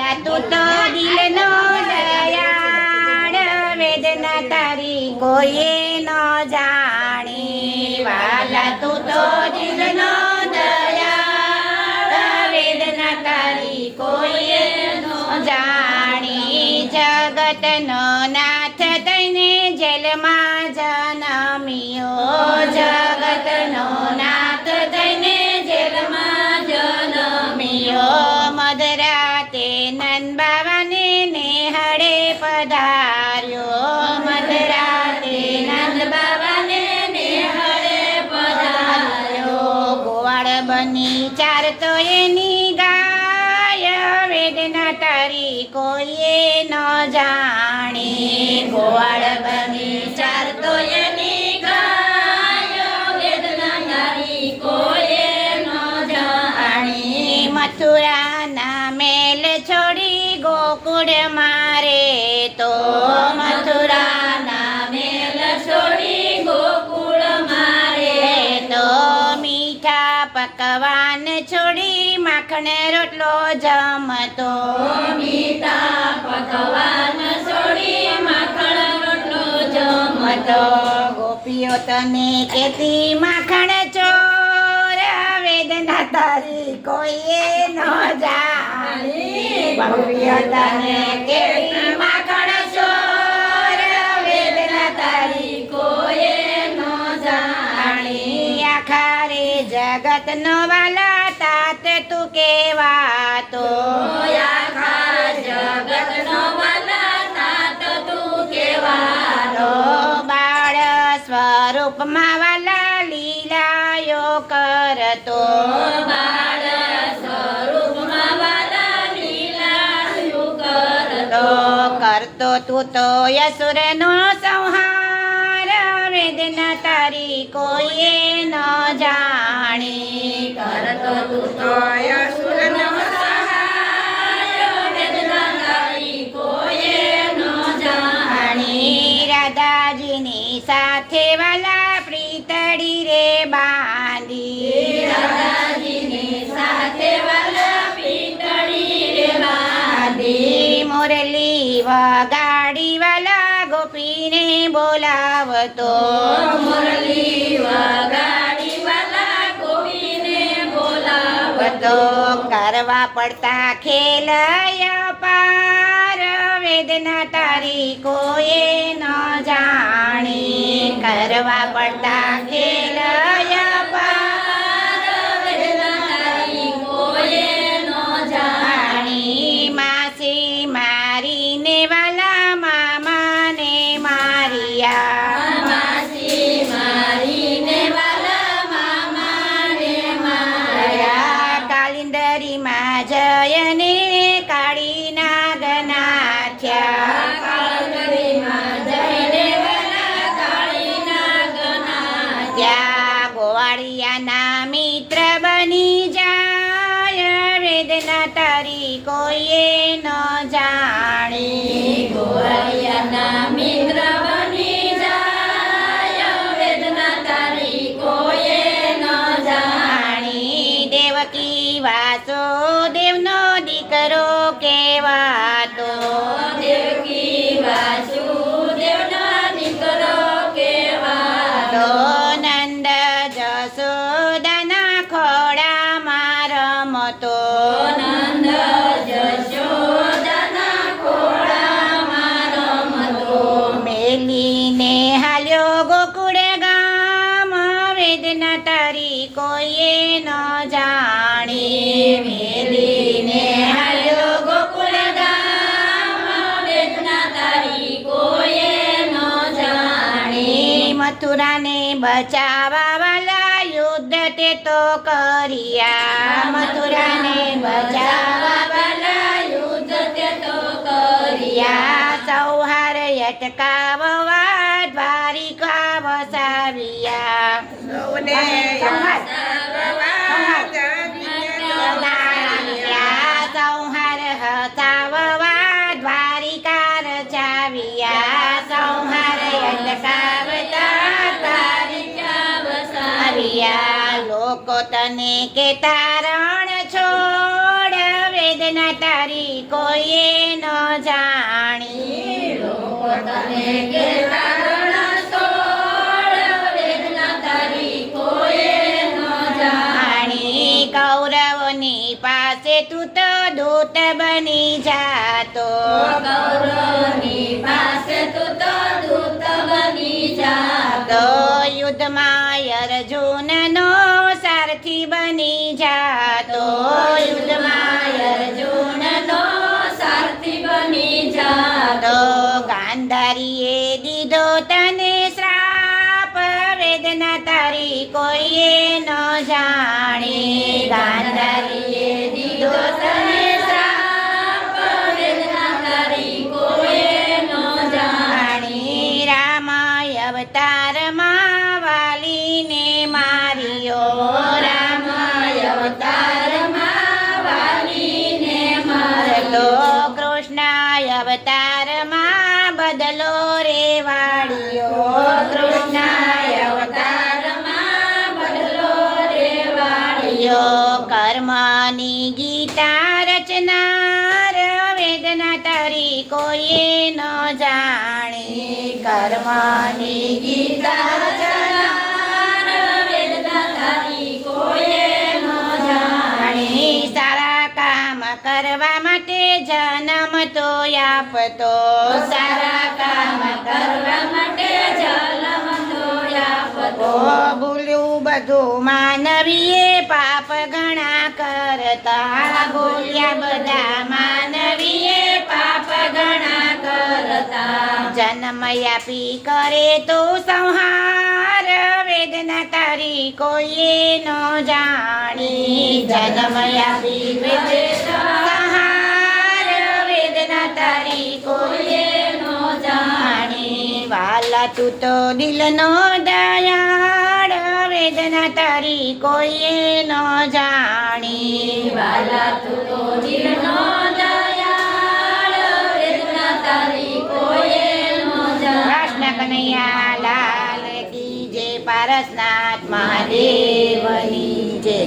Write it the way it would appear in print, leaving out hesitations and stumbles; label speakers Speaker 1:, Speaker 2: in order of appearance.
Speaker 1: વાલા તું તો દિલનો દયાળ, વેદના તારી કોઈએ ન જાણી. વાલા તું તો દિલનો દયાળ, વેદના તારી કોઈએ ન જાણી. જગતનો નાથ તને જેલમાં જન્મ્યો, જગતનો નાથ તને જેલમાં જન્મ્યો. મધરાતે નંદ બાવાને નેહળે પધાર્યો, મધરાતે નંદ બાવાને નેહળે પધાર્યો. ગોવાળ બની ચારતો એની ગાય, વેદના તારી કોઈએ ન જાણી. ગોવાળ બની ચારતો એની ગાય, વેદના તારી કોઈએ ન જાણી. મથુરાના મેલ છોડી ગોકુળ મારે તો, મથુરાના મેલ છોડી ગોકુળ મારે તો. મીઠા પકવાન છોડી માખણ રોટલો જમતો, મીઠા પકવાન છોડી માખણ રોટલો જમતો. ગોપીઓ તને કેતી માખણ ચોર, વેદના તારી કોઈએ ન જાણી. ગોપીઓ તને કેતી માખણ ચોર, વેદના તારી કોઈએ ન જાણી. આખા રે જગતનો વાલા તાત તું કેવાતો, આખા જગતનો વાલા તાત તું કેવાતો. બાળ સ્વરૂપમાં વાલા લીલાયો કરતો, બાળ સ્વરૂપમાં વાલા લીલાયો કરતો. કરતો તું તો યસુરનો સંહાર, વેદના તારી કોઈએ ન જાણી. કરતો તું તો યસુરનો સંહાર, વેદના તારી કોઈએ ન જાણી. રાધાજીની સાથે વાલા પ્રીતડી રે બાંધી, રાધાજીની સાથે વાલા પ્રીતડી રે બાંધી. મુરલી વગાડી વાલા ગોપીને બોલાવતો, મુરલી વગાડી વાલા ગોપીને બોલાવતો. કરવા પડતા ખેલય પાર, વેદના તારી કોઈએ ન જાણી. કરવા પડતા ખેલય પાર, વેદના તારી કોઈએ ન જાણી. માસી મારીને વાલા મામાને મારિયા, માસી મારીને વાલા મામાને માર્યા. કાલિંદરીમાં જયને કાળી નાગનાથ્યા, કાલિંદરીમાં જયને વાલા કાળી નાગનાથ્યા. ગોવાળિયાના મિત્ર બની જાય, વેદના તારી કોઈએ ન જાણી. ગોવાળિયાના મિત્ર બની જાય, વેદના તારી કોઈએ ન જાણી. દેવકી વાસુદેવનો દીકરો કેવાતો, દેવકી વાસુદેવનો દીકરો કેવાતો. નંદ જશોદાના ખોળામાં રમતો, નંદ જશોદાના ખોળામાં રમતો. મેલીને હાલ્યો ગોકુળ ગામ, વેદના તારી કોઈએ ન જાણી. મેલીને હાલ્યો ગોકુળ ગામ, વેદના તારી કોઈએ ન જાણી. મથુરાને બચાવવા વાલા યુદ્ધ તે તો કર્યા, મથુરાને બચાવવા વાલા યુદ્ધ તે તો કર્યા. સૌહાર અટકાવવા દ્વારિકા વસાવ્યા, સંહાર હસાવવા દ્વારિકા રચાવ્યા. સંહાર અટકાવતા દ્વારિકા વસાવ્યા. લોકો તને કે તારણ છોડ, વેદ વેદના તારી કોઈએ ન જાણી
Speaker 2: લોકો તને કહેતા રણછોડ, વેદના તારી કોઈએ ન જાણી.
Speaker 1: કૌરવની પાસે તું તો દૂત બની જાતો
Speaker 2: કૌરવની પાસે તું તો દૂત બની જાતો.
Speaker 1: યુદ્ધમાં અર્જુનનો સારથી બની જાતો
Speaker 2: યુદ્ધમાં અર્જુનનો સારથી બની જાતો.
Speaker 1: ગાંધારીએ દીધો તને શ્રાપ, વેદના તારી કોઈએ ન જાણી.
Speaker 2: ગાંધારીએ દીધો તને શ્રાપ, વેદના તારી કોઈએ ન જાણી.
Speaker 1: રામાય અવતારમાં વાલીને માર્યો
Speaker 2: રામાય અવતારમાં વાલીને
Speaker 1: તો
Speaker 2: માર્યો.
Speaker 1: કૃષ્ણાય અવતારમાં બદલો રે વાળ્યો
Speaker 2: કૃષ્ણાય અવતારમાં બદલો રે વાળ્યો.
Speaker 1: કર્મની ગીતા રચનાર, વેદના તારી કોઈએ ન જાણી. કર્મની
Speaker 2: ગીતા રચનાર, વેદના તારી કોઈએ ન જાણી.
Speaker 1: સારા કામ કરવા માટે જન્મ તો આપતો
Speaker 2: સારા કામ કરવા માટે જન્મ તો આપતો.
Speaker 1: ભૂલ્યું બધું માનવીએ પાપ ઘણા કરતા ભૂલ્યા બધા માનવીએ પાપ ઘણા કરતા. જન્મ આપી કરે તો સંહાર, વેદના તારી કોઈએ ન જાણી. જન્મ આપી કરે સંહાર, વેદના તારી કોઈએ
Speaker 2: કોઈએ ન જાણી.
Speaker 1: વાલા તું તો દિલનો દયાળ, વેદના તારી કોઈએ ન જાણી.
Speaker 2: વાલા તું તો દિલનો દયાળ, વેદના તારી કોઈએ ન
Speaker 1: કૃષ્ણ
Speaker 2: જાણી.
Speaker 1: કનૈયા લાલ કી જય, પારસનાથ મહાદેવની જય.